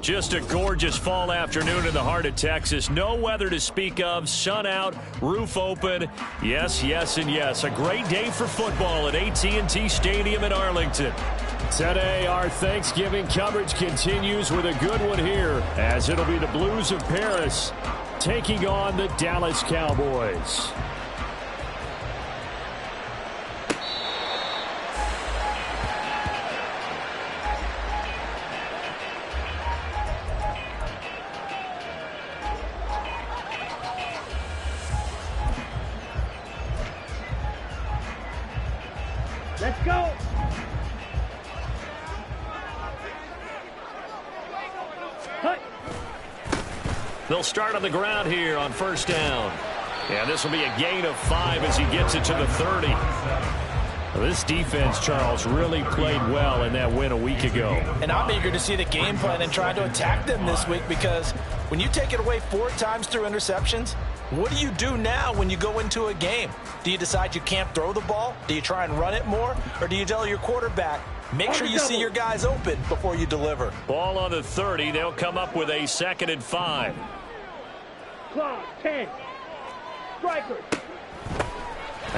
Just a gorgeous fall afternoon in the heart of Texas. No weather to speak of. Sun out, roof open. Yes, yes, and yes. A great day for football at AT&T Stadium in Arlington. Today, our Thanksgiving coverage continues with a good one here, as it'll be the Blues of Paris taking on the Dallas Cowboys. Let's go. They'll start on the ground here on first down. Yeah, this will be a gain of 5 as he gets it to the 30. This defense, Charles, really played well in that win a week ago. And I'm eager to see the game plan and try to attack them this week, because when you take it away 4 times through interceptions, what do you do now when you go into a game? Do you decide you can't throw the ball? Do you try and run it more? Or do you tell your quarterback, make sure you see your guys open before you deliver? Ball on the 30. They'll come up with a 2nd and 5. Clock, 10. Strikers.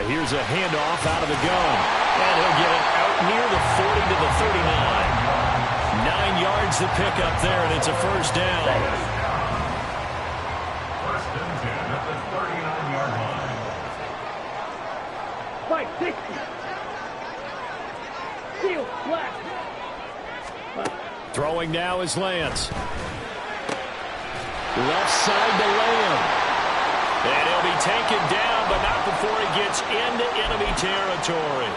Here's a handoff out of the gun. And he'll get it out near the 40 to the 39. 9 yards to pick up there, and it's a first down. Fight, 60. Seal, black. Throwing now is Lance. Left side to Lamb. And he'll be taken down, but not before he gets into enemy territory.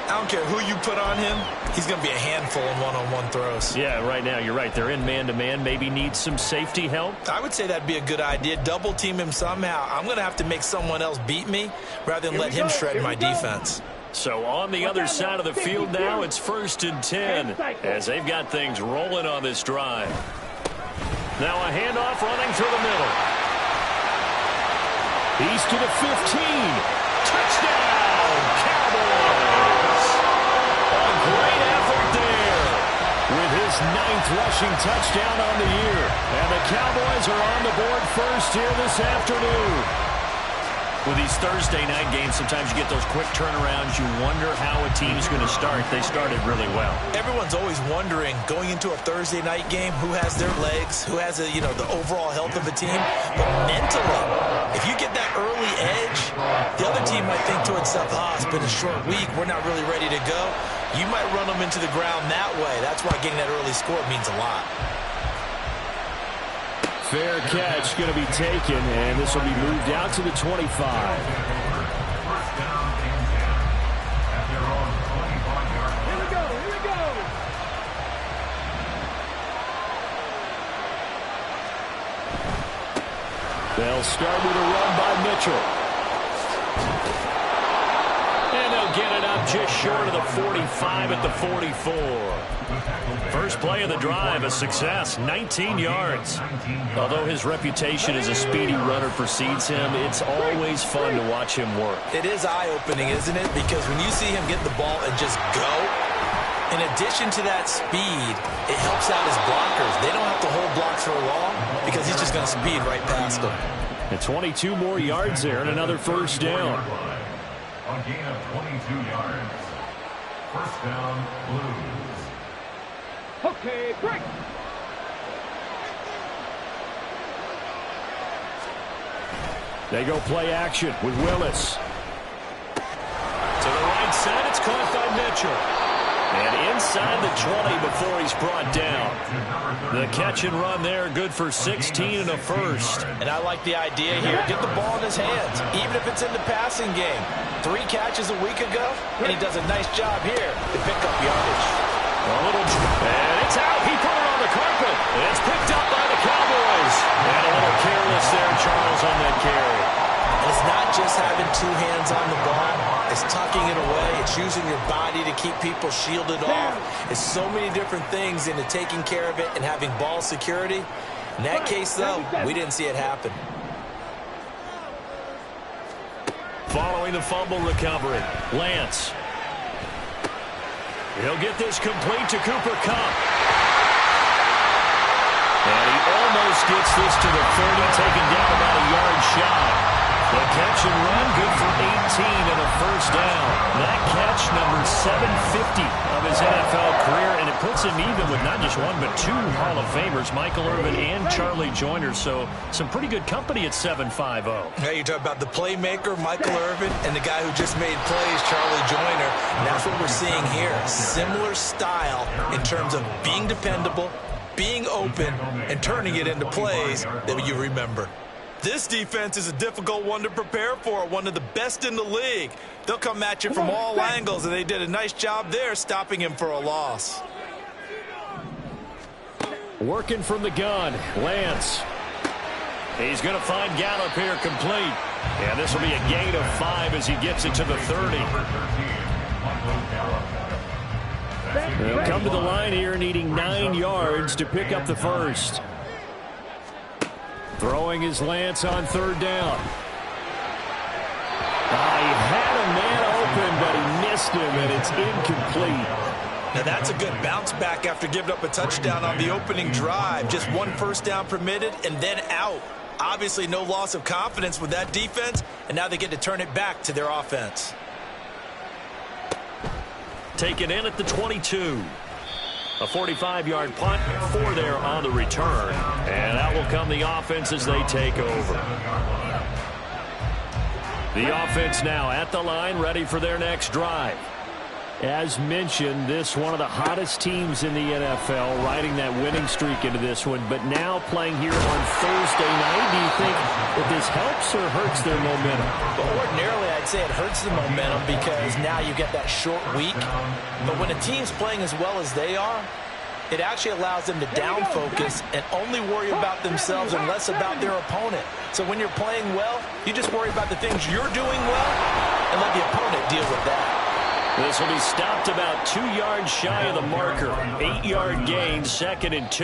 I don't care who you put on him, he's going to be a handful in one-on-one throws. Yeah, right now, you're right. They're in man-to-man. Maybe needs some safety help. I would say that'd be a good idea. Double team him somehow. I'm going to have to make someone else beat me rather than let him shred my defense. So on the other side of the field now, it's 1st and 10 as they've got things rolling on this drive. Now a handoff running through the middle. He's to the 15. Touchdown, Cowboys. A great effort there with his 9th rushing touchdown on the year. And the Cowboys are on the board first here this afternoon. With these Thursday night games, sometimes you get those quick turnarounds. You wonder how a team's going to start. They started really well. Everyone's always wondering, going into a Thursday night game, who has their legs, who has the overall health of a team. But mentally, if you get that early edge, the other team might think to itself, it's been a short week, we're not really ready to go. You might run them into the ground that way. That's why getting that early score means a lot. Fair catch going to be taken, and this will be moved out to the 25. They'll start with a run by Mitchell. And they'll get it up just short of the 45 at the 44. First play of the drive, a success, 19 yards. Although his reputation as a speedy runner precedes him, it's always fun to watch him work. It is eye-opening, isn't it? Because when you see him get the ball and just go, in addition to that speed, it helps out his blockers. They don't have to hold blocks for long because he's just going to speed right past them. And 22 more yards there and another first down. A gain of 22 yards. First down, Blues. Okay, break. They go play action with Willis. To the right side, it's caught by Mitchell. And inside the 20 before he's brought down. The catch and run there, good for 16 and a first. And I like the idea here. Get the ball in his hands, even if it's in the passing game. 3 catches a week ago, and he does a nice job here to pick up yardage. And it's out. He put it on the carpet. It's picked up by the Cowboys. And a little careless there, Charles, on that carry. It's not just having 2 hands on the ball. It's tucking it away. It's using your body to keep people shielded off. It's so many different things into taking care of it and having ball security. In that case, though, we didn't see it happen. Following the fumble recovery, Lance. He'll get this complete to Cooper Kupp. almost gets this to the 30, taken down about a yard shy. The catch and run, good for 18 and a first down. That catch, number 750 of his NFL career, and it puts him even with not just one but two Hall of Famers, Michael Irvin and Charlie Joyner. So some pretty good company at 750. Now you talk about the playmaker, Michael Irvin, and the guy who just made plays, Charlie Joyner. And that's what we're seeing here. Similar style in terms of being dependable, being open, and turning it into plays that you remember. This defense is a difficult one to prepare for, one of the best in the league. They'll come at you from all angles, and they did a nice job there stopping him for a loss. Working from the gun, Lance. He's going to find Gallup here complete. And this will be a gain of 5 as he gets it to the 30. They'll come to the line here needing 9 yards to pick up the first. Throwing his Lance on third down. He had a man open, but he missed him, and it's incomplete. Now that's a good bounce back after giving up a touchdown on the opening drive. Just one first down permitted and then out. Obviously no loss of confidence with that defense, and now they get to turn it back to their offense. Taken in at the 22. A 45-yard punt, 4 there on the return. And out will come the offense as they take over. The offense now at the line, ready for their next drive. As mentioned, this one of the hottest teams in the NFL, riding that winning streak into this one, but now playing here on Thursday night. Do you think that this helps or hurts their momentum? Well, ordinarily, I'd say it hurts the momentum because now you get that short week. But when a team's playing as well as they are, it actually allows them to down focus and only worry about themselves and less about their opponent. So when you're playing well, you just worry about the things you're doing well and let the opponent deal with that. This will be stopped about 2 yards shy of the marker. 8-yard gain, 2nd and 2.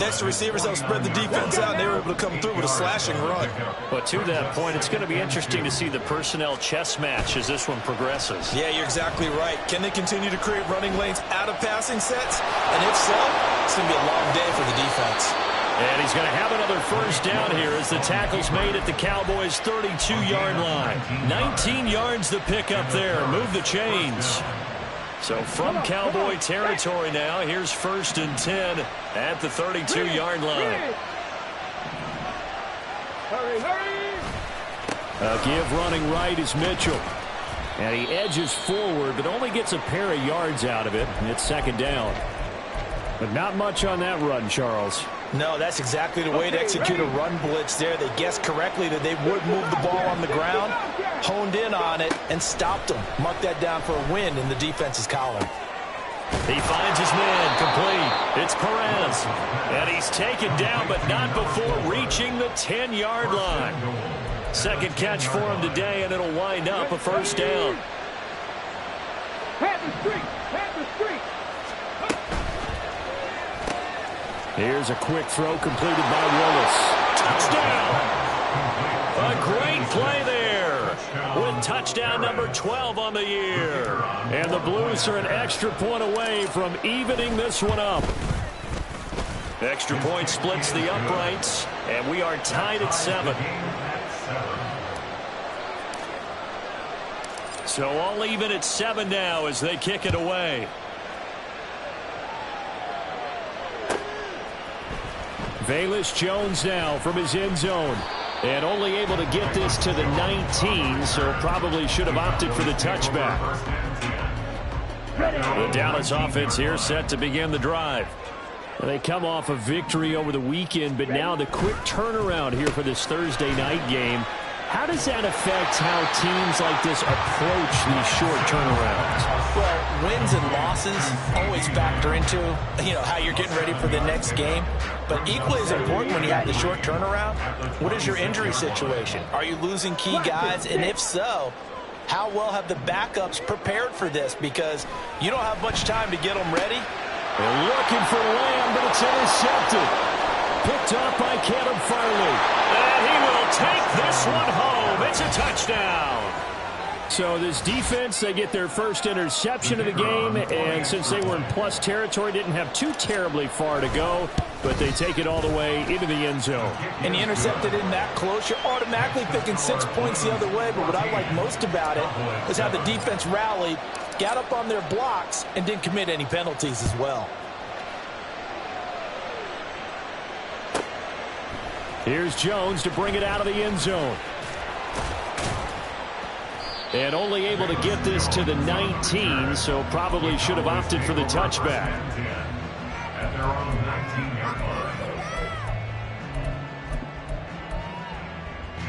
Next, the receivers help spread the defense out, and they were able to come through with a slashing run. But to that point, it's going to be interesting to see the personnel chess match as this one progresses. Yeah, you're exactly right. Can they continue to create running lanes out of passing sets? And if so, it's going to be a long day for the defense. And he's going to have another first down here as the tackle's made at the Cowboys' 32-yard line. 19 yards to pick up there. Move the chains. So from Cowboy territory now, here's 1st and 10 at the 32-yard line. A give running right is Mitchell. And he edges forward, but only gets a pair of yards out of it. And it's 2nd down. But not much on that run, Charles. No, that's exactly the way to execute a run blitz there. They guessed correctly that they would move the ball on the ground, honed in on it, and stopped them. Mark that down for a win in the defense's column. He finds his man complete. It's Perez. And he's taken down, but not before reaching the 10-yard line. 2nd catch for him today, and it'll wind up a first down. Have the streak! Have the streak! Here's a quick throw completed by Willis. Touchdown! A great play there with touchdown number 12 on the year. And the Blues are an extra point away from evening this one up. Extra point splits the uprights, and we are tied at 7. So all even at 7 now as they kick it away. Velus Jones now from his end zone. And only able to get this to the 19, so probably should have opted for the touchback. The Dallas offense here set to begin the drive. They come off a victory over the weekend, but now the quick turnaround here for this Thursday night game. How does that affect how teams like this approach these short turnarounds? Well, wins and losses always factor into, how you're getting ready for the next game. But equally as important when you have the short turnaround, what is your injury situation? Are you losing key guys? And if so, how well have the backups prepared for this? Because you don't have much time to get them ready. They're looking for Lamb, but it's intercepted. Picked up by Caleb Farley. And he will take this one home. It's a touchdown. So this defense, they get their first interception of the game, and since they were in plus territory, didn't have too terribly far to go, but they take it all the way into the end zone. And you intercepted in that close, you're automatically picking 6 points the other way, but what I like most about it is how the defense rallied, got up on their blocks, and didn't commit any penalties as well. Here's Jones to bring it out of the end zone. And only able to get this to the 19, so probably should have opted for the touchback. At their own 19-yard line.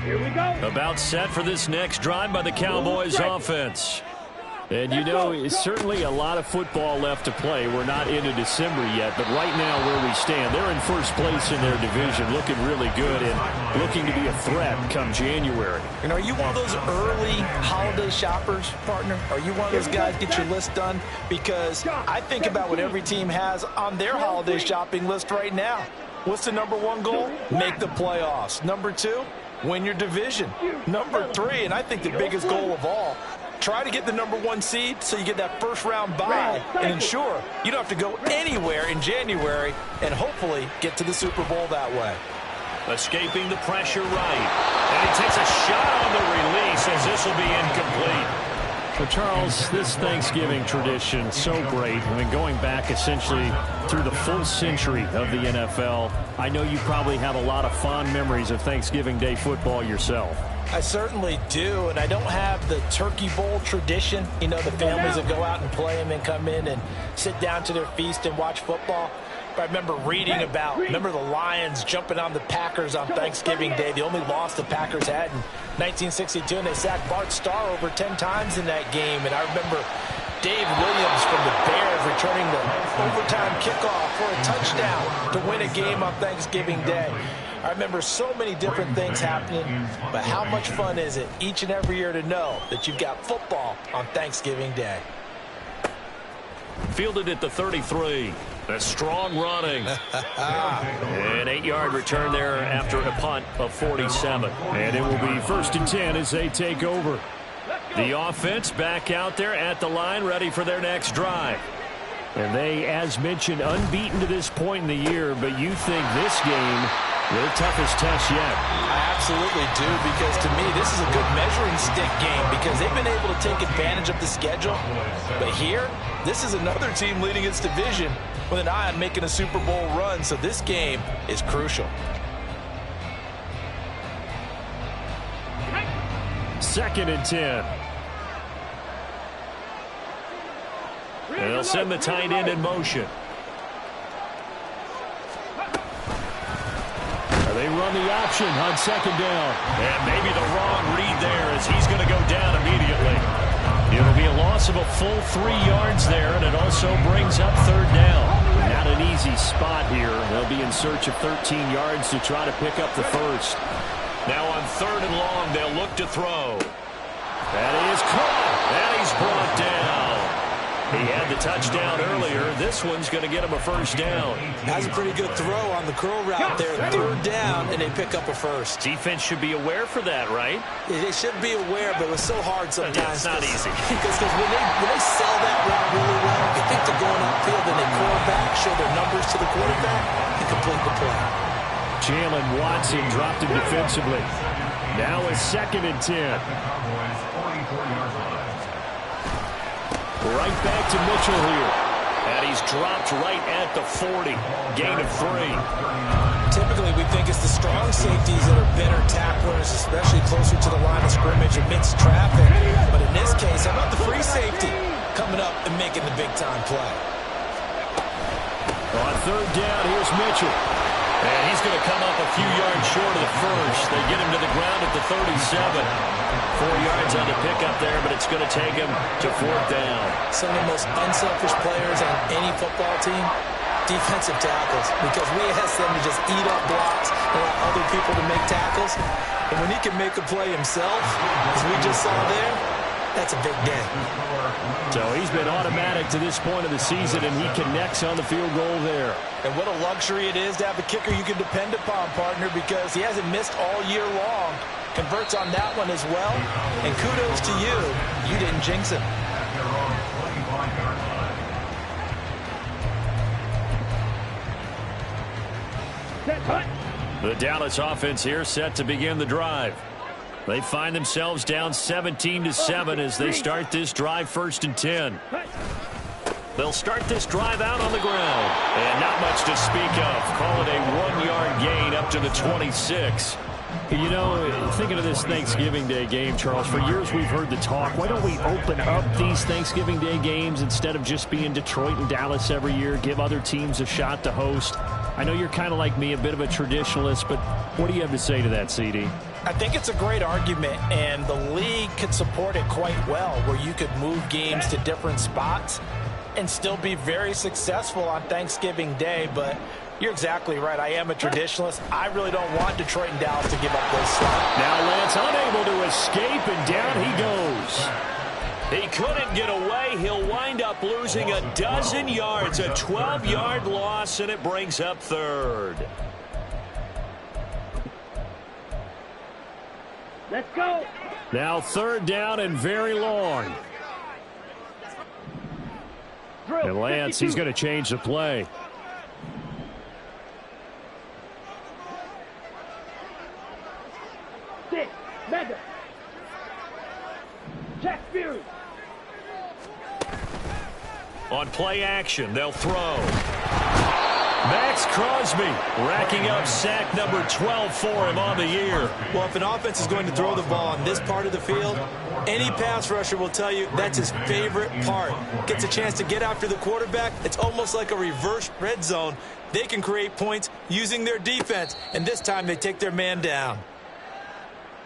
Here we go. About set for this next drive by the Cowboys offense. And you know, it's certainly a lot of football left to play. We're not into December yet, but right now where we stand, they're in first place in their division, looking really good and looking to be a threat come January. And are you one of those early holiday shoppers, partner? Are you one of those guys get your list done? Because I think about what every team has on their holiday shopping list right now. What's the #1 goal? Make the playoffs. #2, win your division. #3, and I think the biggest goal of all, try to get the #1 seed so you get that first-round bye and ensure you don't have to go anywhere in January and hopefully get to the Super Bowl that way. Escaping the pressure right. And he takes a shot on the release as this will be incomplete. So, Charles, this Thanksgiving tradition, so great. I mean, going back essentially through the full century of the NFL, I know you probably have a lot of fond memories of Thanksgiving Day football yourself. I certainly do, and I don't have the Turkey Bowl tradition. You know, the families that go out and play and then come in and sit down to their feast and watch football. But I remember reading about, remember the Lions jumping on the Packers on Thanksgiving Day. The only loss the Packers had in 1962, and they sacked Bart Starr over 10 times in that game. And I remember Dave Williams from the Bears returning the overtime kickoff for a touchdown to win a game on Thanksgiving Day. I remember so many different things happening, but how much fun is it each and every year to know that you've got football on Thanksgiving Day? Fielded at the 33. A strong running. An 8-yard return there after a punt of 47. And it will be 1st and 10 as they take over. The offense back out there at the line, ready for their next drive. And they, as mentioned, unbeaten to this point in the year, but you think this game their toughest test yet. I absolutely do, because to me, this is a good measuring stick game because they've been able to take advantage of the schedule. But here, this is another team leading its division with an eye on making a Super Bowl run, so this game is crucial. 2nd and 10. And they'll send the tight end in motion. They run the option on 2nd down. And maybe the wrong read there as he's going to go down immediately. It'll be a loss of a full 3 yards there, and it also brings up 3rd down. Not an easy spot here. They'll be in search of 13 yards to try to pick up the first. Now on 3rd and long, they'll look to throw. That is caught. And he's brought down. He had the touchdown earlier. This one's going to get him a 1st down. That's a pretty good throw on the curl route there. 3rd down, and they pick up a 1st. Defense should be aware for that, right? They should be aware, but it was so hard sometimes. It's not easy. Because when they sell that route really well, they think they're going upfield, and they curl back, show their numbers to the quarterback, and complete the play. Jalen Watson dropped him defensively. Now a 2nd and 10. Right back to Mitchell here. And he's dropped right at the 40. Gain of 3. Typically, we think it's the strong safeties that are better tacklers, especially closer to the line of scrimmage amidst traffic. But in this case, how about the free safety coming up and making the big-time play? On 3rd down, here's Mitchell. And he's going to come up a few yards short of the first. They get him to the ground at the 37. 4 yards on the pickup there, but it's going to take him to 4th down. Some of the most unselfish players on any football team, defensive tackles, because we ask them to just eat up blocks and allow other people to make tackles. And when he can make a play himself, as we just saw there, that's a big day. So he's been automatic to this point of the season, and he connects on the field goal there. And what a luxury it is to have a kicker you can depend upon, partner, because he hasn't missed all year long. converts on that one as well. And kudos to you. You didn't jinx him. At their own 25-yard line. Set, hut. The Dallas offense here set to begin the drive. They find themselves down 17-7 as they start this drive 1st and 10. They'll start this drive out on the ground. And not much to speak of. Call it a 1-yard gain up to the 26. You know, thinking of this Thanksgiving Day game, Charles, for years we've heard the talk, why don't we open up these Thanksgiving Day games instead of just being Detroit and Dallas every year, give other teams a shot to host? I know you're kind of like me, a bit of a traditionalist, but what do you have to say to that, CD? I think it's a great argument, and the league could support it quite well, where you could move games to different spots and still be very successful on Thanksgiving Day. But you're exactly right. I am a traditionalist. I really don't want Detroit and Dallas to give up those slots. Now Lance unable to escape, and down he goes. He couldn't get away. He'll wind up losing a dozen yards, a 12-yard loss, and it brings up 3rd. Let's go. Now 3rd down and very long. And Lance, he's going to change the play. Six, mega. Jack Fury. On play action, they'll throw. Max Crosby racking up sack number 12 for him on the year. Well, if an offense is going to throw the ball on this part of the field, any pass rusher will tell you that's his favorite part. Gets a chance to get after the quarterback. It's almost like a reverse red zone. They can create points using their defense, and this time they take their man down.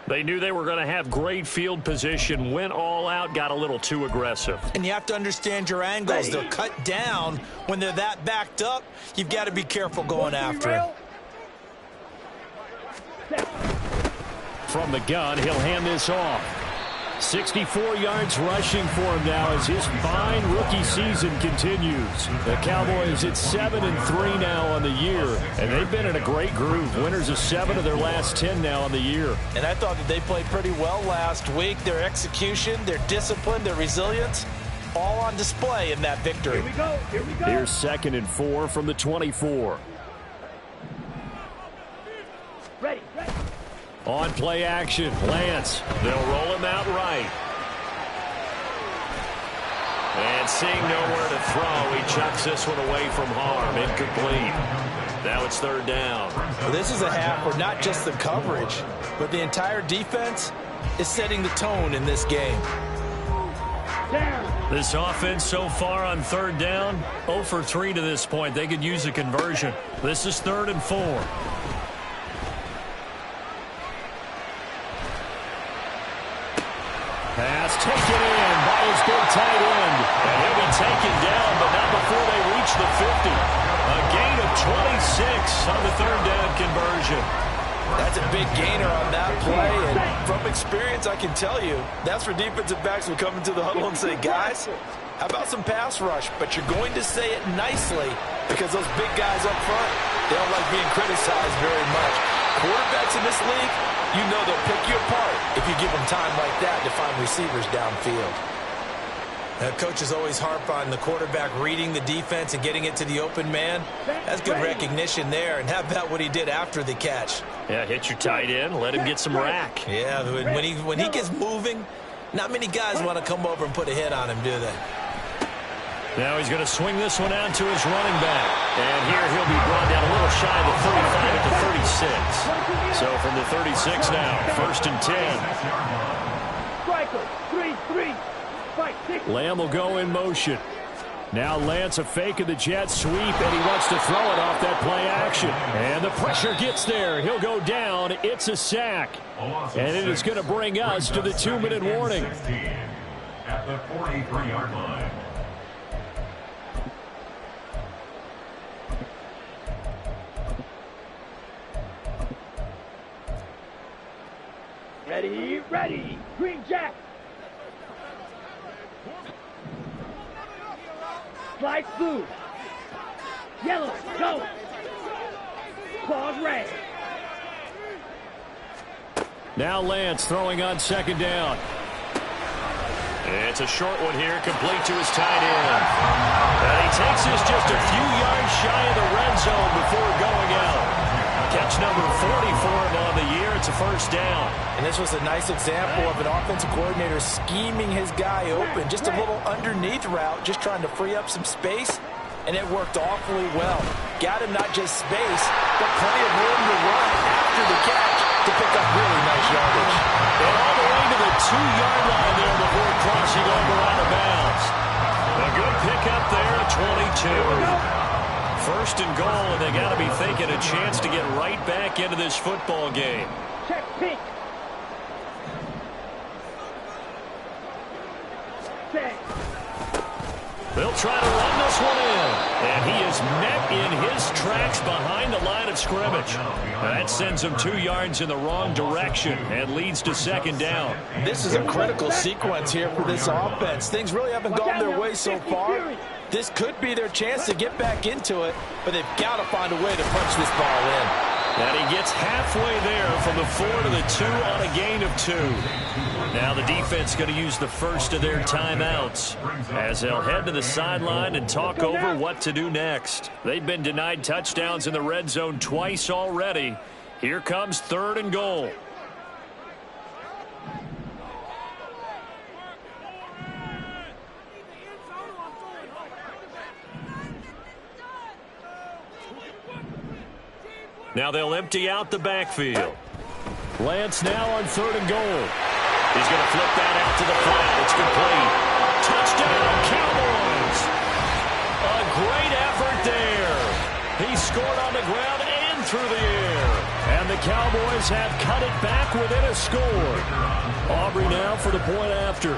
They knew they were going to have great field position, went all out, got a little too aggressive. And you have to understand your angles. They're cut down when they're that backed up. You've got to be careful going after him. From the gun, he'll hand this off. 64 yards rushing for him now as his fine rookie season continues. The Cowboys at 7-3 now on the year, and they've been in a great groove. Winners of 7 of their last 10 now on the year. And I thought that they played pretty well last week. Their execution, their discipline, their resilience, all on display in that victory. Here we go. Here we go. Here's 2nd and 4 from the 24. Ready. On play action, Lance. They'll roll him out right. And seeing nowhere to throw, he chucks this one away from harm. Incomplete. Now it's 3rd down. Well, this is a half where not just the coverage, but the entire defense is setting the tone in this game. Down. This offense so far on 3rd down, 0 for 3 to this point. They could use a conversion. This is 3rd and 4. Pass taken in by his big tight end. And he'll be taken down, but not before they reach the 50. A gain of 26 on the 3rd down conversion. That's a big gainer on that play, and from experience, I can tell you, that's where defensive backs will come into the huddle and say, guys, how about some pass rush? But you're going to say it nicely because those big guys up front, they don't like being criticized very much. Quarterbacks in this league, you know they'll pick you apart if you give them time like that to find receivers downfield. Coaches always harp on the quarterback reading the defense and getting it to the open man. That's good recognition there. And how about what he did after the catch? Yeah, hit your tight end, let him get some rack. Yeah, when he gets moving, not many guys want to come over and put a hit on him, do they? Now he's going to swing this one out to his running back. And here he'll be brought down a little shy of the 35 at the 36. So from the 36 now, 1st and 10. Striker, 3-3. Lamb will go in motion. Now Lance a fake of the jet sweep, and he wants to throw it off that play action. And the pressure gets there. He'll go down. It's a sack. And it is going to bring us to the 2-minute warning. At the 43-yard line. Ready. Green Jack. Slide blue. Yellow, go. Claws red. Now Lance throwing on second down. It's a short one here, complete to his tight end. And he takes this just a few yards shy of the red zone before going out. Catch number 40 for him on the year. It's a first down. And this was a nice example of an offensive coordinator scheming his guy open. Just a little underneath route, just trying to free up some space. And it worked awfully well. Got him not just space, but plenty of room to run after the catch to pick up really nice yardage. And all the way to the 2-yard line there before crossing over out of bounds. A good pickup there at 22. First and goal, and they got to be thinking a chance to get right back into this football game. Check pink. Check. They'll try to run this one in. And he is met in his tracks behind the line of scrimmage. That sends him 2 yards in the wrong direction and leads to second down. This is a critical sequence here for this offense. Things really haven't gone their way so far. This could be their chance to get back into it, but they've got to find a way to punch this ball in. And he gets halfway there from the 4 to the 2 on a gain of 2. Now the defense going to use the first of their timeouts as they'll head to the sideline and talk over what to do next. They've been denied touchdowns in the red zone twice already. Here comes third and goal. Now they'll empty out the backfield. Lance now on third and goal. He's going to flip that out to the flat. It's complete. Touchdown, Cowboys. A great effort there. He scored on the ground and through the air. And the Cowboys have cut it back within a score. Aubrey now for the point after.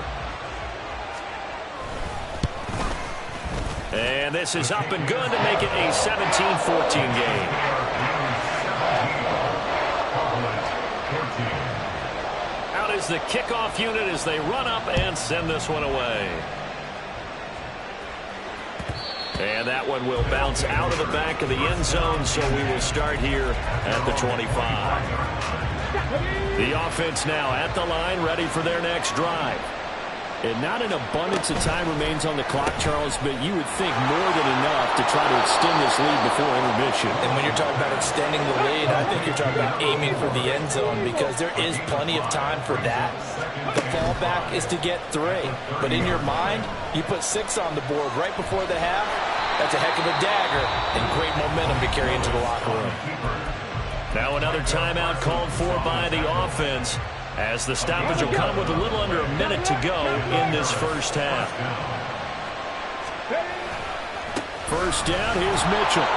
And this is up and good to make it a 17-14 game. Out is the kickoff unit as they run up and send this one away. And that one will bounce out of the back of the end zone, so we will start here at the 25. The offense now at the line, ready for their next drive. And not an abundance of time remains on the clock, Charles, but you would think more than enough to try to extend this lead before intermission. And when you're talking about extending the lead, I think you're talking about aiming for the end zone because there is plenty of time for that. The fallback is to get 3. But in your mind, you put 6 on the board right before the half. That's a heck of a dagger and great momentum to carry into the locker room. Now another timeout called for by the offense, as the stoppage will come with a little under a minute to go in this first half. First down, here's Mitchell.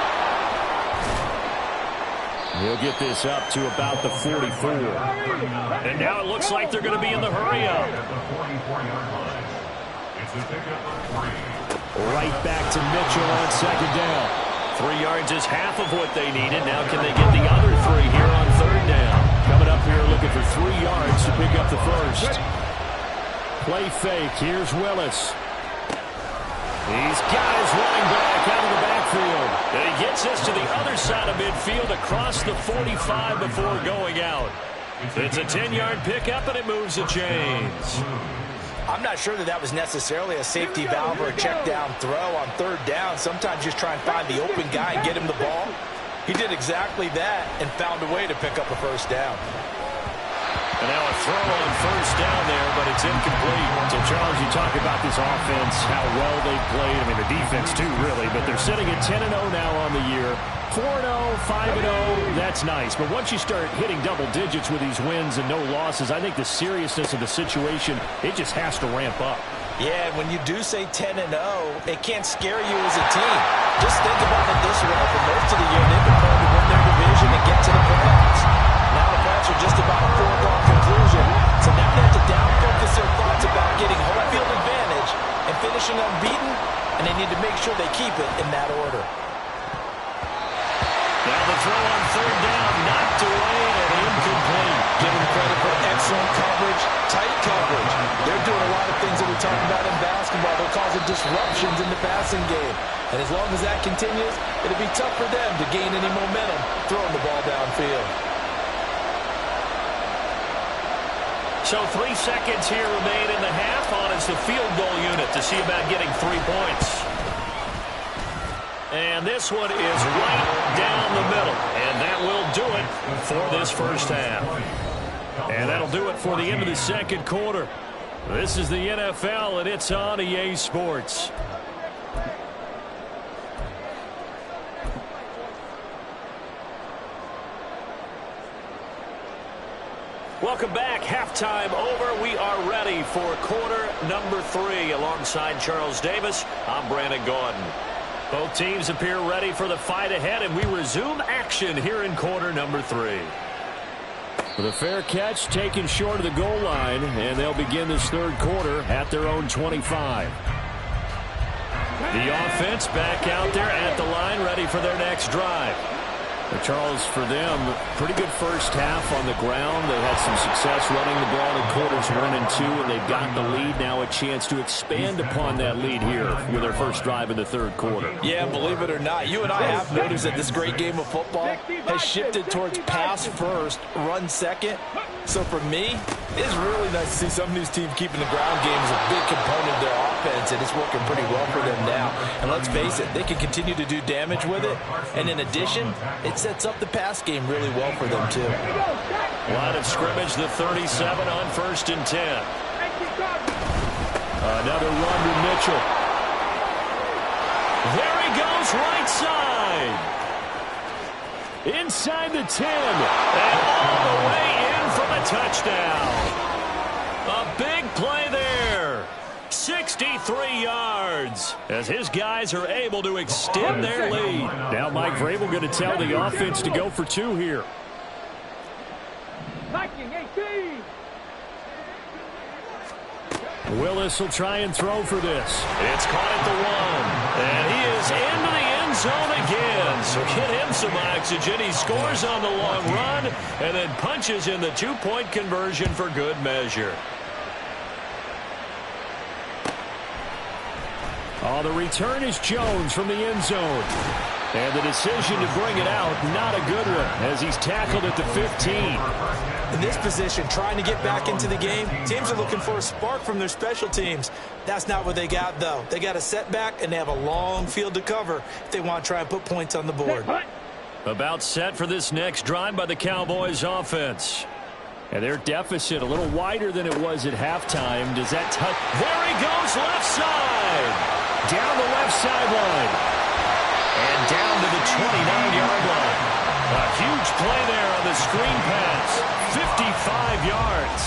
He'll get this up to about the 44. And now it looks like they're going to be in the hurry up. Right back to Mitchell on second down. 3 yards is half of what they needed. Now can they get the other 3 here on third down? Coming up here looking for 3 yards to pick up the first. Play fake. Here's Willis. He's got his running back out of the backfield. And he gets this to the other side of midfield across the 45 before going out. It's a 10-yard pickup, and it moves the chains. I'm not sure that was necessarily a safety valve or a check down throw on third down. Sometimes just try and find the open guy and get him the ball. He did exactly that and found a way to pick up a first down. And now a throw on first down there, but it's incomplete. So, Charles, you talk about this offense, how well they played. I mean, the defense, too, really. But they're sitting at 10-0 now on the year. 4-0, 5-0, that's nice. But once you start hitting double digits with these wins and no losses, I think the seriousness of the situation, it just has to ramp up. Yeah, when you do say 10-0, it can't scare you as a team. Just think about it this way. For most of the year, they've been trying to win their division and get to the playoffs. Now the playoffs are just about a foregone conclusion. So now they have to down-focus their thoughts about getting home field advantage and finishing unbeaten, and they need to make sure they keep it in that order. Now the throw on third down, knocked away and incomplete. Give them credit for excellent coverage, tight coverage. They're doing a lot of things that we talk about in basketball. They're causing disruptions in the passing game. And as long as that continues, it'll be tough for them to gain any momentum throwing the ball downfield. So 3 seconds here remain in the half on as the field goal unit to see about getting 3 points. And this one is right down the middle. And that will do it for this first half. And that'll do it for the end of the second quarter. This is the NFL, and it's on EA Sports. Welcome back. Halftime over. We are ready for quarter number 3. Alongside Charles Davis, I'm Brandon Gaudin. Both teams appear ready for the fight ahead, and we resume action here in quarter number 3. With a fair catch taken short of the goal line, and they'll begin this third quarter at their own 25. The offense back out there at the line, ready for their next drive. Well, Charles, for them, pretty good first half on the ground. They had some success running the ball in quarters 1 and 2, and they've got the lead. Now a chance to expand upon that lead here with their first drive in the third quarter. Yeah, believe it or not, you and I have noticed that this great game of football has shifted towards pass first, run second. So for me, it's really nice to see some of these teams keeping the ground game as a big component of their offense, and it's working pretty well for them now. And let's face it, they can continue to do damage with it. And in addition, it sets up the pass game really well for them, too. Line of scrimmage, the 37 on 1st and 10. Another run to Mitchell. There he goes, right side. Inside the 10. And all the way in from a touchdown. A big play there. 63 yards as his guys are able to extend their lead. Now Mike Vrabel going to tell the offense to go for 2 here. Willis will try and throw for this. It's caught at the 1. And he is into the end zone again. So get him some oxygen. He scores on the long run and then punches in the 2-point conversion for good measure. Oh, the return is Jones from the end zone. And the decision to bring it out, not a good one, as he's tackled at the 15. In this position, trying to get back into the game, teams are looking for a spark from their special teams. That's not what they got, though. They got a setback, and they have a long field to cover if they want to try and put points on the board. About set for this next drive by the Cowboys offense. And their deficit a little wider than it was at halftime. Does that touch? There he goes, left side. Down the left sideline. And down to the 29-yard line. A huge play there on the screen pass. 55 yards.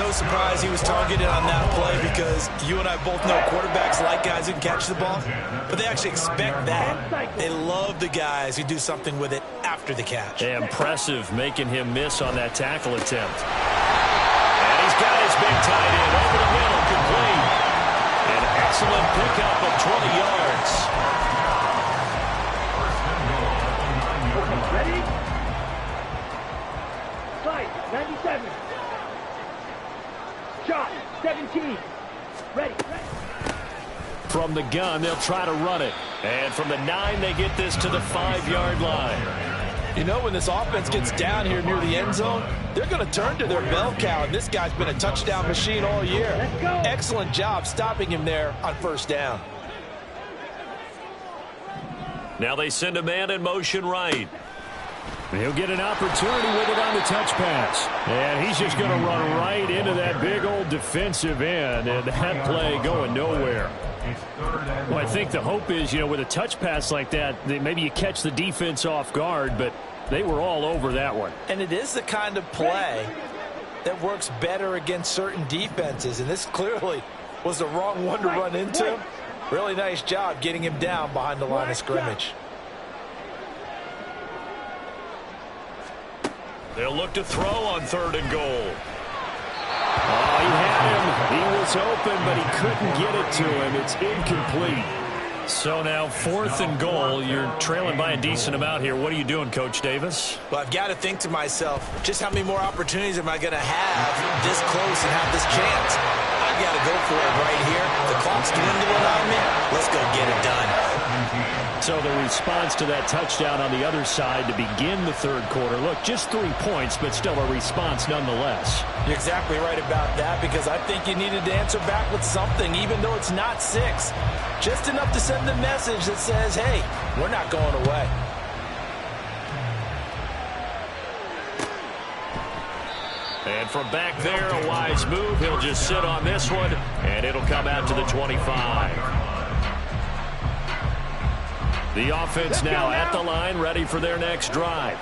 No surprise he was targeted on that play because you and I both know quarterbacks like guys who can catch the ball, but they actually expect that. They love the guys who do something with it after the catch. Impressive making him miss on that tackle attempt. And he's got his big tight end over the middle, complete. An excellent pickup of 20 yards. Ready? Slide, 97. Shot, 17. Ready. From the gun, they'll try to run it. And from the 9, they get this to the 5-yard line. You know, when this offense gets down here near the end zone, they're going to turn to their bell cow, and this guy's been a touchdown machine all year. Excellent job stopping him there on first down. Now they send a man in motion right. He'll get an opportunity with it on the touch pass. And he's just going to run right into that big old defensive end, and that play going nowhere. Well, I think the hope is, you know, with a touch pass like that, maybe you catch the defense off guard, but they were all over that one. And it is the kind of play that works better against certain defenses, and this clearly was the wrong one to run into. Really nice job getting him down behind the line of scrimmage. They'll look to throw on 3rd and goal. Oh, he had him. He was open, but he couldn't get it to him. It's incomplete. So now 4th and goal. You're trailing by a decent amount here. What are you doing, Coach Davis? Well, I've got to think to myself, just how many more opportunities am I going to have this close and have this chance? I've got to go for it right here. The clock's dwindling on me. Let's go get it done. So the response to that touchdown on the other side to begin the third quarter. Look, just 3 points, but still a response nonetheless. You're exactly right about that, because I think you needed to answer back with something, even though it's not 6. Just enough to send a message that says, hey, we're not going away. And from back there, a wise move. He'll just sit on this one, and it'll come out to the 25. The offense now at the line, ready for their next drive.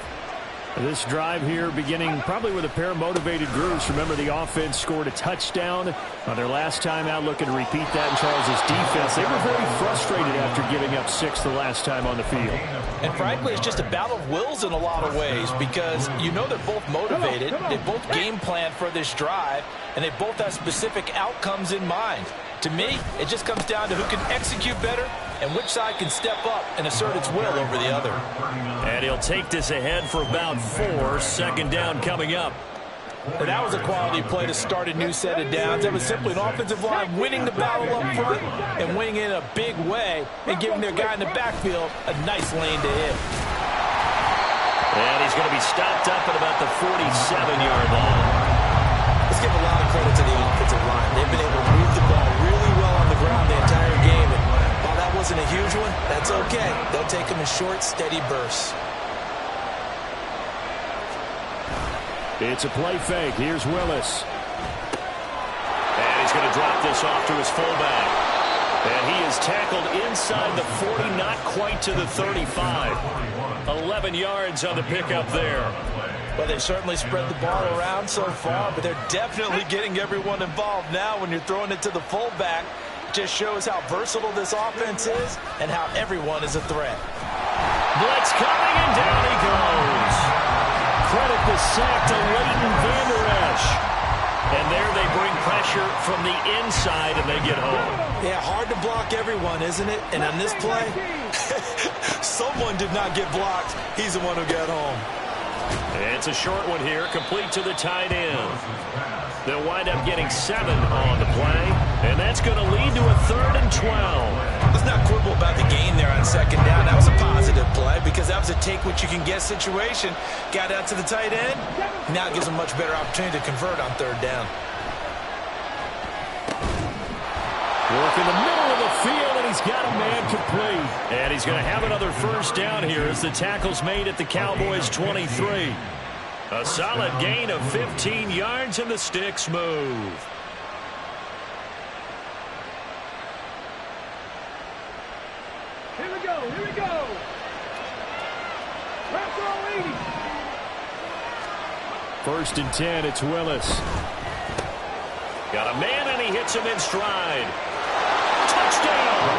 This drive here beginning probably with a pair of motivated groups. Remember, the offense scored a touchdown on their last time out, looking to repeat that in Charles' defense. They were very frustrated after giving up 6 the last time on the field. And frankly, it's just a battle of wills in a lot of ways, because you know they're both motivated. They both game plan for this drive, and they both have specific outcomes in mind. To me, it just comes down to who can execute better and which side can step up and assert its will over the other. And he'll take this ahead for about 4. Second down coming up. And that was a quality play to start a new set of downs. That was simply an offensive line winning the battle up front and winning in a big way and giving their guy in the backfield a nice lane to hit. And he's going to be stopped up at about the 47-yard line. Let's give a lot of credit to the offensive line. They've been able to move the ball really well on the ground the entire game. And while that wasn't a huge one, that's okay. They'll take them in short, steady bursts. It's a play fake. Here's Willis. And he's going to drop this off to his fullback. And he is tackled inside the 40, not quite to the 35. 11 yards on the pickup there. Well, they certainly spread the ball around so far, but they're definitely getting everyone involved now when you're throwing it to the fullback. Just shows how versatile this offense is and how everyone is a threat. Blitz coming, and down he goes. Credit the sack to Leighton Vander Esch. And there they bring pressure from the inside, and they get home. Yeah, hard to block everyone, isn't it? And on this play, someone did not get blocked. He's the one who got home. It's a short one here, complete to the tight end. They'll wind up getting 7 on the play, and that's going to lead to a 3rd and 12. Let's not quibble about the gain there on second down. That was a positive play because that was a take-what-you-can-get situation. Got out to the tight end. Now it gives them a much better opportunity to convert on 3rd down. Work in the middle of the field, and he's got a man complete. And he's going to have another first down here as the tackle's made at the Cowboys' 23. A solid gain of 15 yards, and the sticks move. Here we go, here we go. Let's go, 80. 1st and 10, it's Willis. Got a man, and he hits him in stride. Touchdown!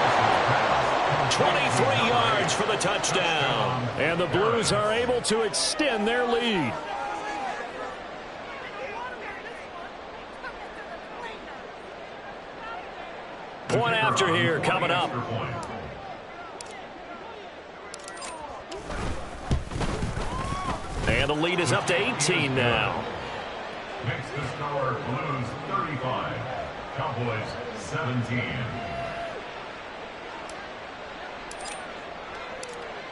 23 yards for the touchdown. And the Blues are able to extend their lead. Point after here coming up. And the lead is up to 18 now. Makes the score Blues 35, Cowboys 17.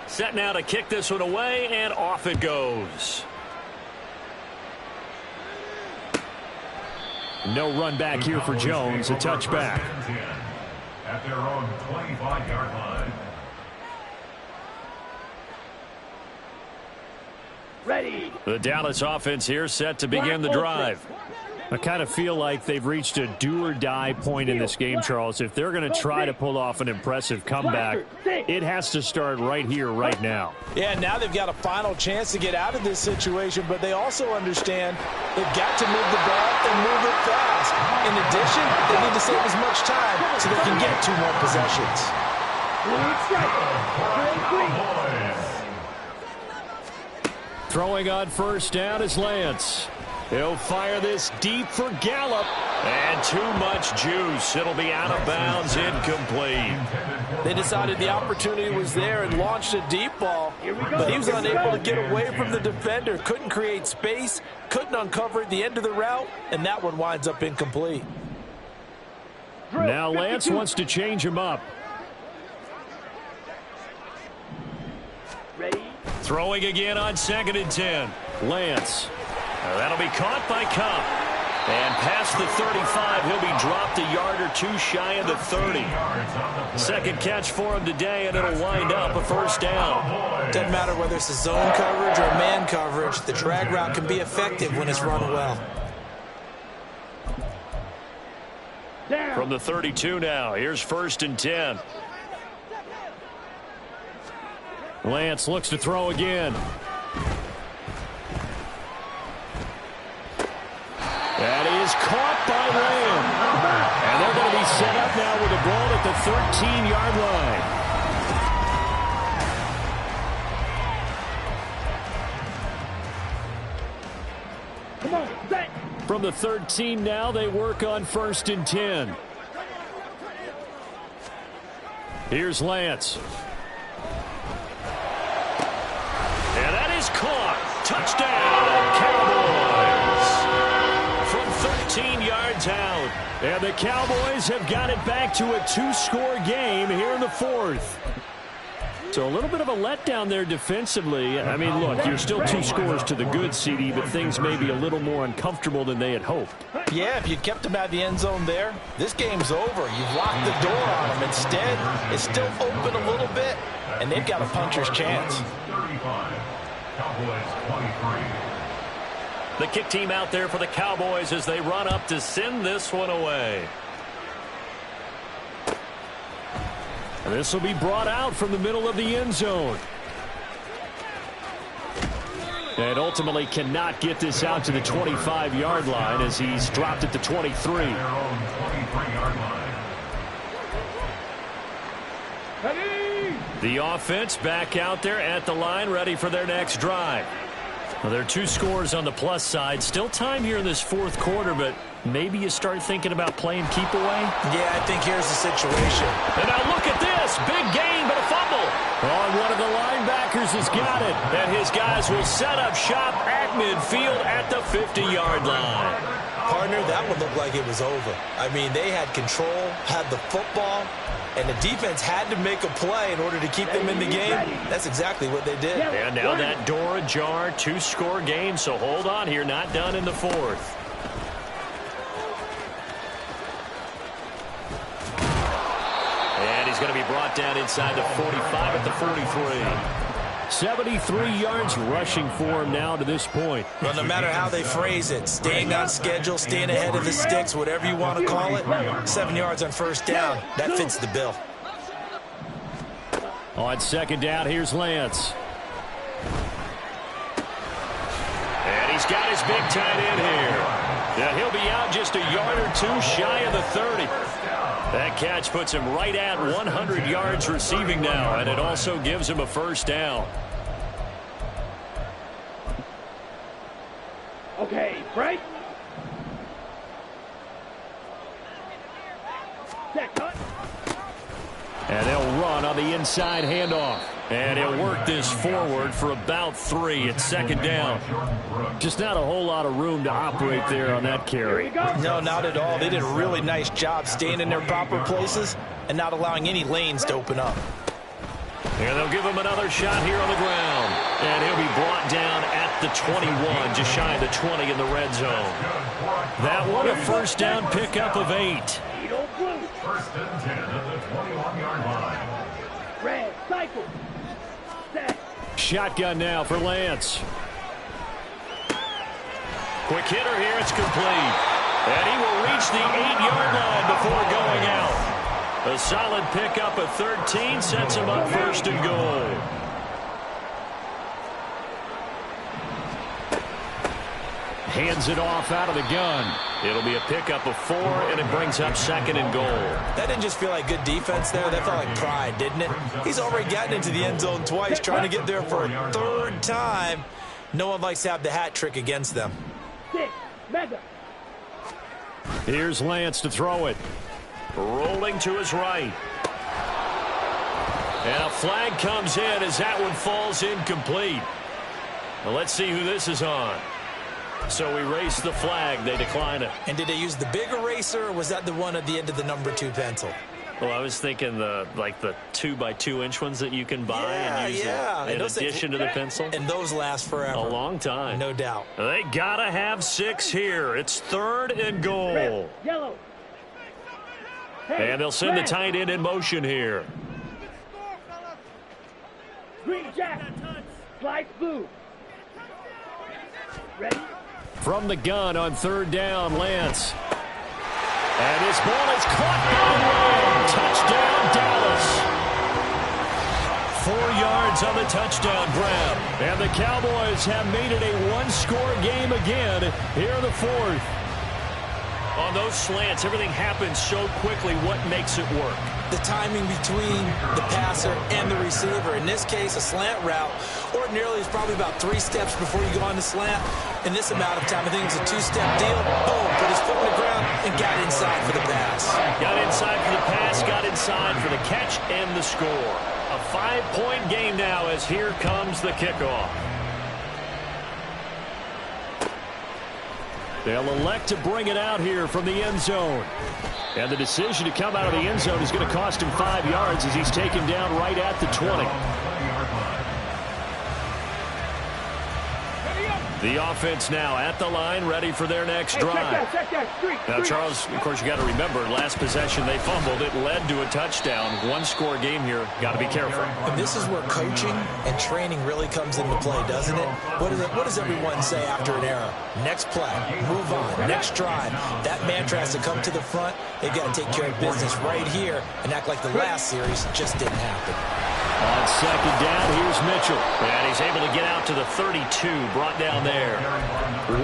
Set now to kick this one away, and off it goes. No run back here for Jones, a touchback. At their own 25-yard line. Ready. The Dallas offense here set to begin the drive. I kind of feel like they've reached a do-or-die point in this game, Charles. If they're going to try to pull off an impressive comeback, it has to start right here, right now. Yeah, now they've got a final chance to get out of this situation, but they also understand they've got to move the ball and move it fast. In addition, they need to save as much time so they can get 2 more possessions. Throwing on first down is Lance. He'll fire this deep for Gallup. And too much juice. It'll be out of bounds, incomplete. They decided the opportunity was there and launched a deep ball, but he was unable to get away from the defender. Couldn't create space, couldn't uncover the end of the route, and that one winds up incomplete. Now Lance wants to change him up. Throwing again on 2nd and 10. Lance. That'll be caught by Cup. And past the 35, he'll be dropped a yard or two shy of the 30. Second catch for him today, and it'll wind up a first down. Doesn't matter whether it's a zone coverage or man coverage. The drag route can be effective when it's run well. From the 32 now, here's 1st and 10. Lance looks to throw again. That is caught by Lamb. And they're going to be set up now with the ball at the 13-yard line. Come on, set. From the 13 now, they work on 1st and 10. Here's Lance. And that is caught. Touchdown, Cowboys. From 13 yards out. And the Cowboys have got it back to a 2-score game here in the 4th. So a little bit of a letdown there defensively. I mean, look, you're still 2 scores to the good, CD, but things may be a little more uncomfortable than they had hoped. Yeah, if you'd kept them out of the end zone there, this game's over. You've locked the door on them. Instead, it's still open a little bit, and they've got a puncher's chance. 35, Cowboys 23. The kick team out there for the Cowboys as they run up to send this one away. This will be brought out from the middle of the end zone. And ultimately cannot get this out to the 25-yard line as he's dropped at the 23. Their own 23-yard line. Ready. The offense back out there at the line, ready for their next drive. Well, there are 2 scores on the plus side. Still time here in this 4th quarter, but maybe you start thinking about playing keep away? Yeah, I think here's the situation. And now look at this. Big gain, but a fumble. Oh, and one of the linebackers has got it. And his guys will set up shop at midfield at the 50-yard line. Partner, that one looked like it was over. I mean, they had control, had the football, and the defense had to make a play in order to keep them in the game. That's exactly what they did. And now that door ajar, 2-score game, so hold on here, not done in the 4th. And he's going to be brought down inside the 45 at the 43. 73 yards rushing for him now to this point. Well, no matter how they phrase it, staying on schedule, staying ahead of the sticks, whatever you want to call it, 7 yards on 1st down, that fits the bill. On 2nd down, here's Lance. And he's got his big tight end here. Now he'll be out just a yard or 2 shy of the 30. That catch puts him right at 100 yards receiving now, and it also gives him a 1st down. Okay, break. Set, cut. And they'll run on the inside handoff. And he'll work this forward for about 3 at 2nd down. Just not a whole lot of room to operate there on that carry. No, not at all. They did a really nice job staying in their proper places and not allowing any lanes to open up. And they'll give him another shot here on the ground. And he'll be brought down at the 21, just shy of the 20 in the red zone. That one a 1st down pickup of 8. 1st and 10 at the 21-yard line. Red, cycle. Set. Shotgun now for Lance. Quick hitter here, it's complete. And he will reach the 8-yard line before going out. A solid pickup of 13 sets him up 1st and goal. Hands it off out of the gun. It'll be a pickup of 4, and it brings up 2nd and goal. That didn't just feel like good defense there. That felt like pride, didn't it? He's already gotten into the end zone twice, trying to get there for a 3rd time. No one likes to have the hat trick against them. 6, mega. Here's Lance to throw it. Rolling to his right. And a flag comes in as that one falls incomplete. Well, let's see who this is on. So we race the flag. They decline it. And did they use the big eraser, or was that the one at the end of the number 2 pencil? Well, I was thinking the 2x2-inch ones that you can buy and use in addition to the pencil. And those last forever. A long time. No doubt. They gotta have 6 here. It's 3rd and goal. Yellow. Hey, And they'll send the tight end in motion here. Green jack. Slice blue. Ready? From the gun on 3rd down, Lance. And this ball is caught by Lamb. Touchdown, Dallas. 4 yards on the touchdown grab. And the Cowboys have made it a 1-score game again here in the 4th. On those slants, everything happens so quickly. What makes it work? The timing between the passer and the receiver. In this case, a slant route ordinarily is probably about 3 steps before you go on the slant. In this amount of time, I think it's a 2-step deal. Boom, put his foot on the ground and got inside for the pass. Got inside for the pass, got inside for the catch and the score. A 5-point game now as here comes the kickoff. They'll elect to bring it out here from the end zone. And the decision to come out of the end zone is going to cost him 5 yards as he's taken down right at the 20. The offense now at the line, ready for their next drive. Now, Charles, of course, you got to remember, last possession they fumbled. It led to a touchdown. 1-score game here. Got to be careful. And this is where coaching and training really comes into play, doesn't it? What does everyone say after an error? Next play, move on, next drive. That mantra has to come to the front. They've got to take care of business right here and act like the last series just didn't happen. On 2nd down, here's Mitchell. And he's able to get out to the 32, brought down there.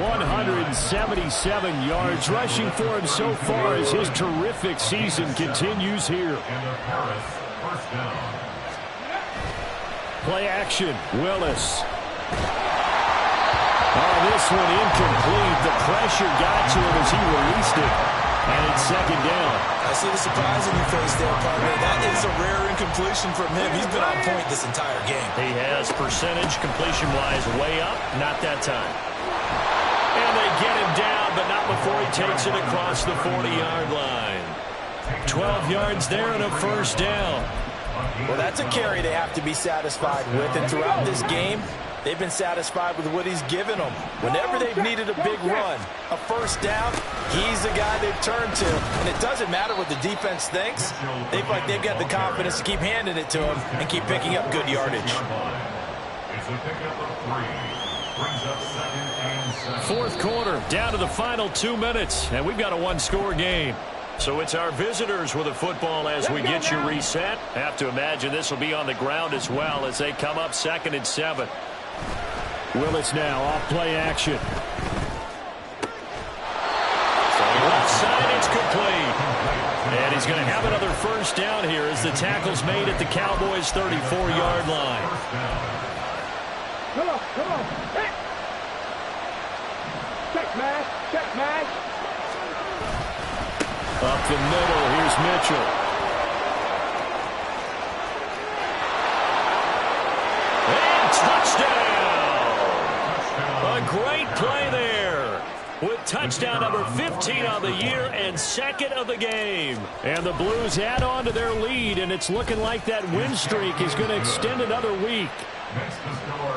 177 yards rushing for him so far as his terrific season continues here. Play action, Willis. Oh, this one incomplete. The pressure got to him as he released it. And it's 2nd down. I see the surprise in your face there, partner. That is a rare incompletion from him. He's been on point this entire game. He has percentage completion-wise way up. Not that time. And they get him down, but not before he takes it across the 40-yard line. 12 yards there and a 1st down. Well, that's a carry they have to be satisfied with. And throughout this game, they've been satisfied with what he's given them. Whenever they've needed a big run, a 1st down, he's the guy they've turned to. And it doesn't matter what the defense thinks. They've got the confidence to keep handing it to him and keep picking up good yardage. It's a pickup of 3. Brings up 2nd and 7. 4th quarter, down to the final 2 minutes. And we've got a 1-score game. So it's our visitors with the football as we get you reset. Have to imagine this will be on the ground as well as they come up 2nd and 7. Willis now off play action. Left side, it's complete. And he's going to have another 1st down here as the tackle's made at the Cowboys' 34-yard line. Come on. Hey. Check match. Up the middle, here's Mitchell. And touchdown! A great play there. With touchdown number 15 on the year and 2nd of the game. And the Blues add on to their lead, and it's looking like that win streak is going to extend another week.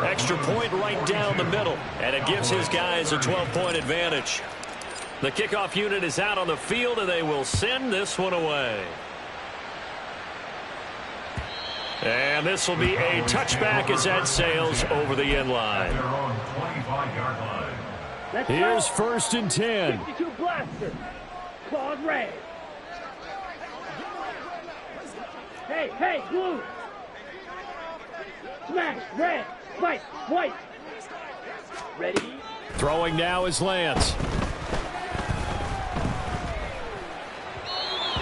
Extra point right down the middle, and it gives his guys a 12-point advantage. The kickoff unit is out on the field, and they will send this one away. And this will be a touchback as that sails over the end line. Here's 1st and 10. 52 blaster. Claws red. Hey, blue. Smash, red, white. Ready? Throwing now is Lance.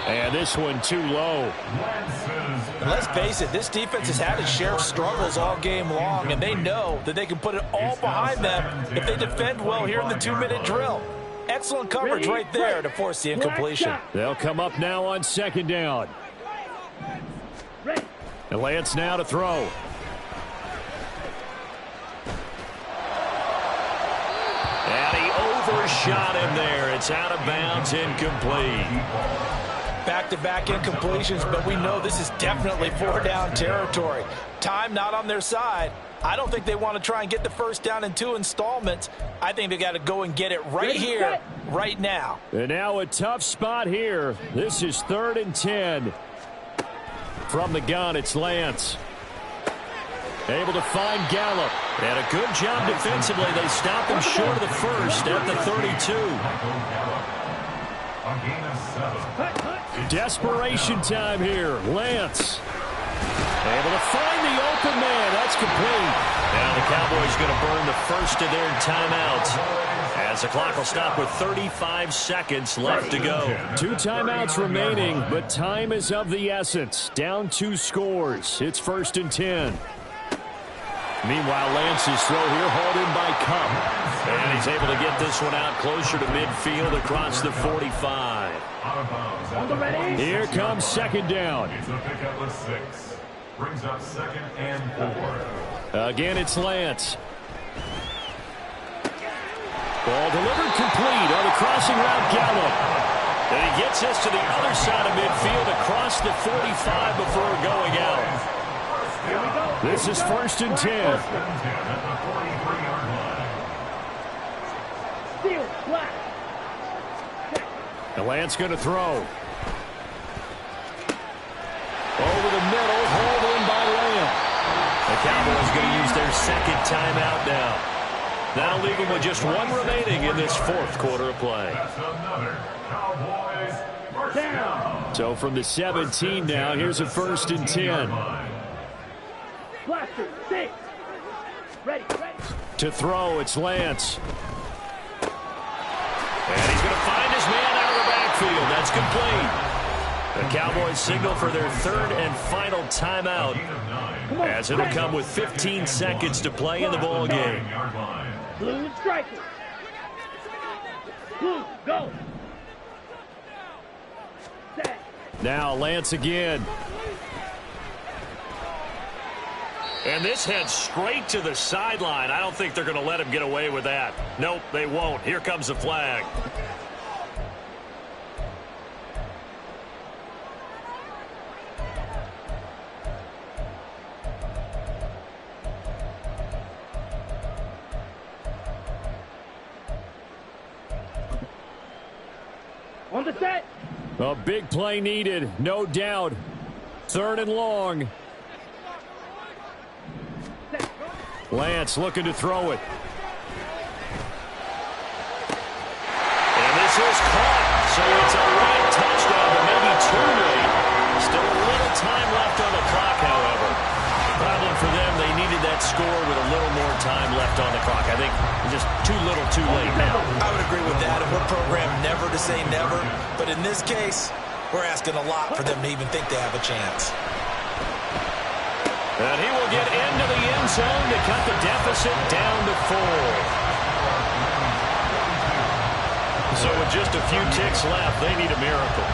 And this one too low. And let's face it, this defense has had its share of struggles all game long, and they know that they can put it all behind them if they defend well here in the 2-minute drill. Excellent coverage right there to force the incompletion. They'll come up now on 2nd down. And Lance now to throw. And he overshot him there. It's out of bounds, incomplete. back-to-back incompletions, but we know this is definitely four-down territory. Time not on their side. I don't think they want to try and get the first down in 2 installments. I think they got to go and get it right here, right now. And now a tough spot here. This is 3rd and 10. From the gun, it's Lance. Able to find Gallup. And a good job defensively. They stop him short of the first at the 32. Desperation time here. Lance. Able to find the open man. That's complete. Now the Cowboys going to burn the first of their timeouts, as the clock will stop with 35 seconds left to go. 2 timeouts remaining, but time is of the essence. Down 2 scores. It's 1st and 10. Meanwhile, Lance's throw here hauled in by Cup. And he's able to get this one out closer to midfield across the 45. Here comes 2nd down. It's a pickup with 6. Brings up 2nd and 4. Again, it's Lance. Ball delivered complete on the crossing route, Gallup. And he gets us to the other side of midfield across the 45 before going out. This is 1st and 10. At the 43-yard line. Steal, flat. And Lance going to throw. Over the middle, hauled in by Lamb. The Cowboys going to use their 2nd timeout now. That'll leave them with just 1 remaining in this 4th quarter of play. That's another Cowboys first down. So from the 17 now, here's a 1st and 10. Blaster, 6. Ready. To throw, it's Lance. And he's going to find his man out of the backfield. That's complete. The Cowboys signal for their 3rd and final timeout, as it'll come with 15 seconds to play in the ball game. Blue striker. Blue, go. Set. Now Lance again. And this heads straight to the sideline. I don't think they're going to let him get away with that. Nope, they won't. Here comes the flag. On the set. A big play needed, no doubt. 3rd and long. Set. Lance looking to throw it. And this is caught. So it's a late touchdown, but maybe too late. Still a little time left on the clock, however. Problem for them, they needed that score with a little more time left on the clock. I think just too little too late now. I would agree with that, and we're programmed never to say never. But in this case, we're asking a lot for them to even think they have a chance. And he will get into the end zone to cut the deficit down to 4. So with just a few ticks left, they need a miracle.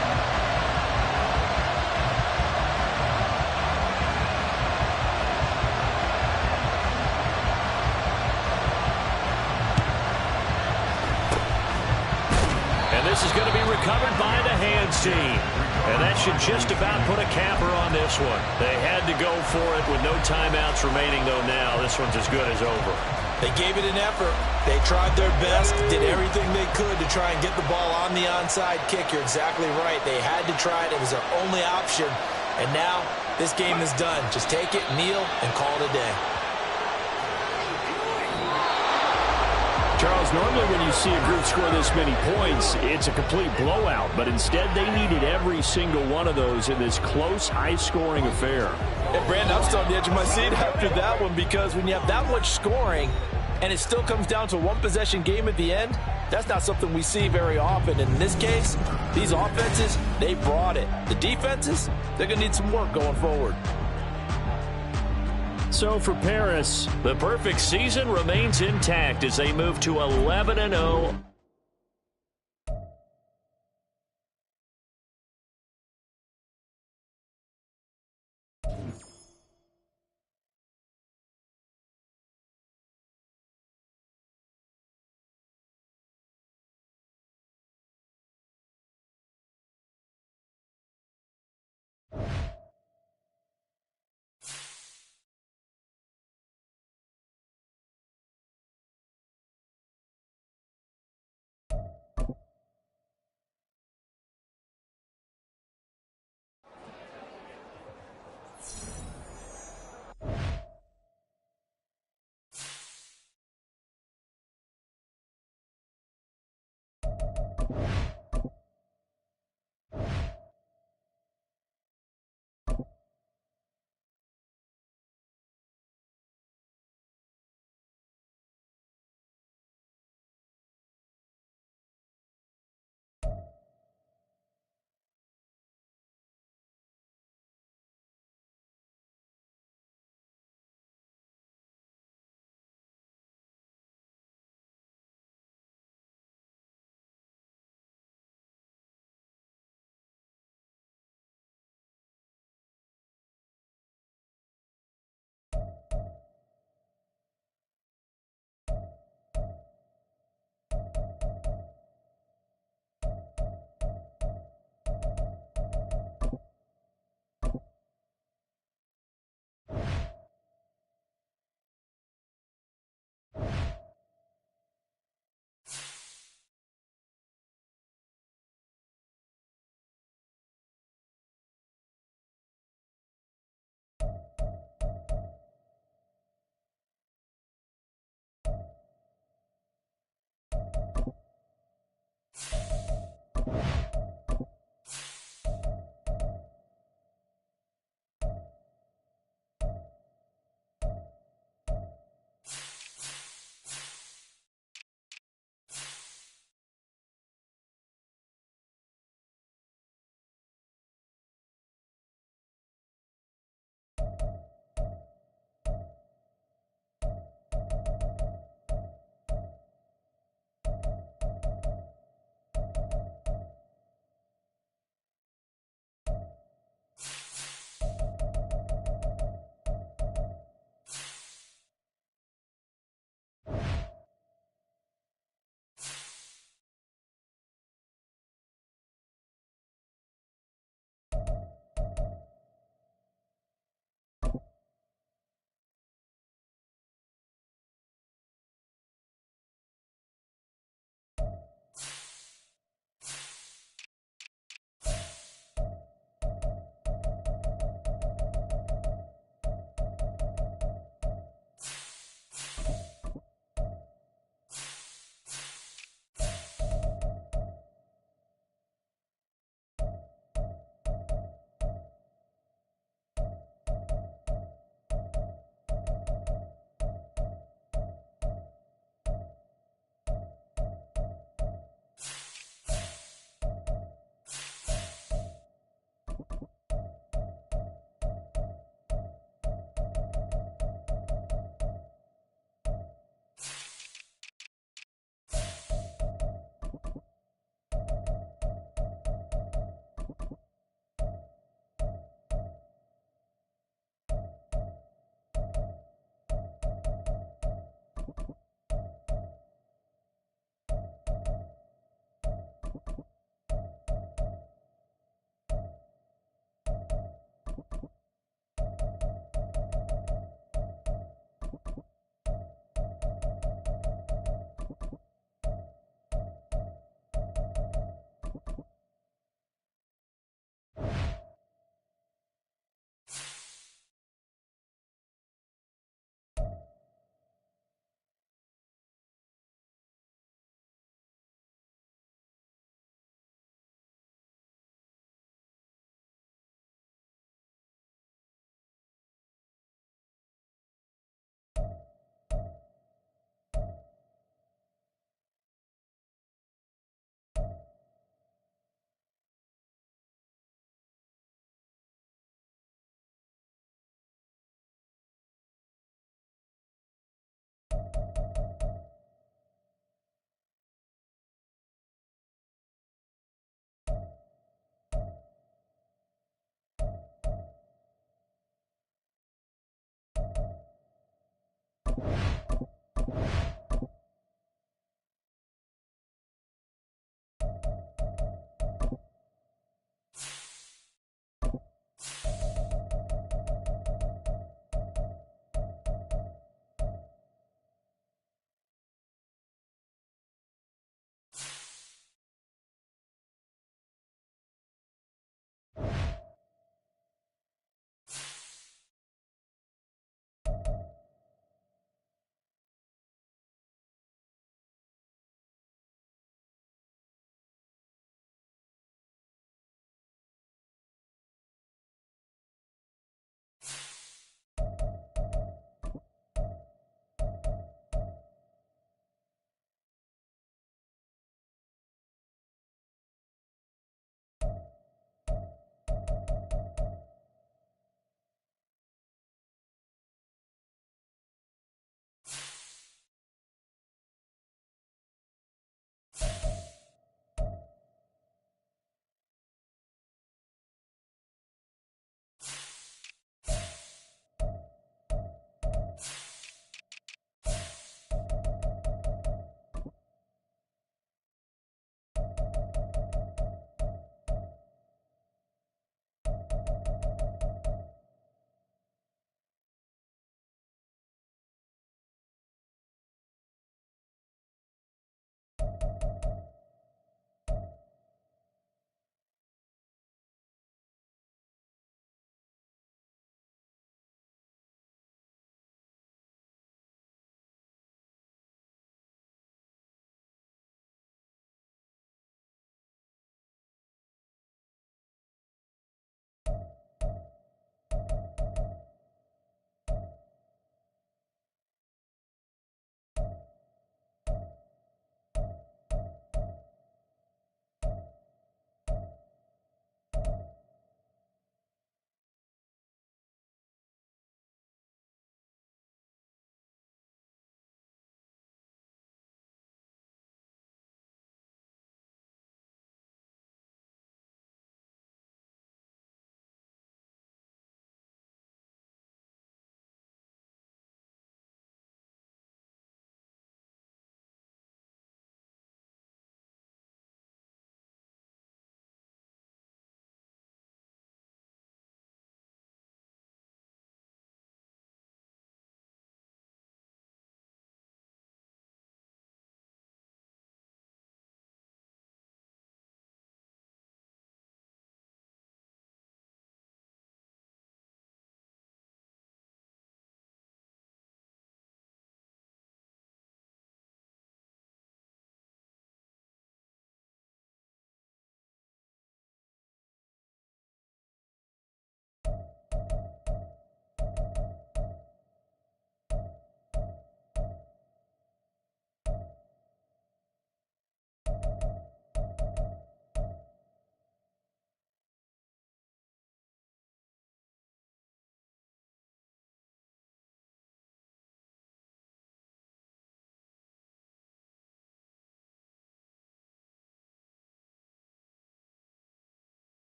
This is going to be recovered by the hands team. And that should just about put a capper on this one. They had to go for it with no timeouts remaining, though now. This one's as good as over. They gave it an effort. They tried their best, did everything they could to try and get the ball on the onside kick. You're exactly right. They had to try it. It was their only option. And now this game is done. Just take it, kneel, and call it a day. Charles, normally when you see a group score this many points, it's a complete blowout. But instead, they needed every single one of those in this close, high-scoring affair. And Brandon, I'm still on the edge of my seat after that one, because when you have that much scoring and it still comes down to a one-possession game at the end, that's not something we see very often. And in this case, these offenses, they brought it. The defenses, they're going to need some work going forward. So for Paris, the perfect season remains intact as they move to 11-0.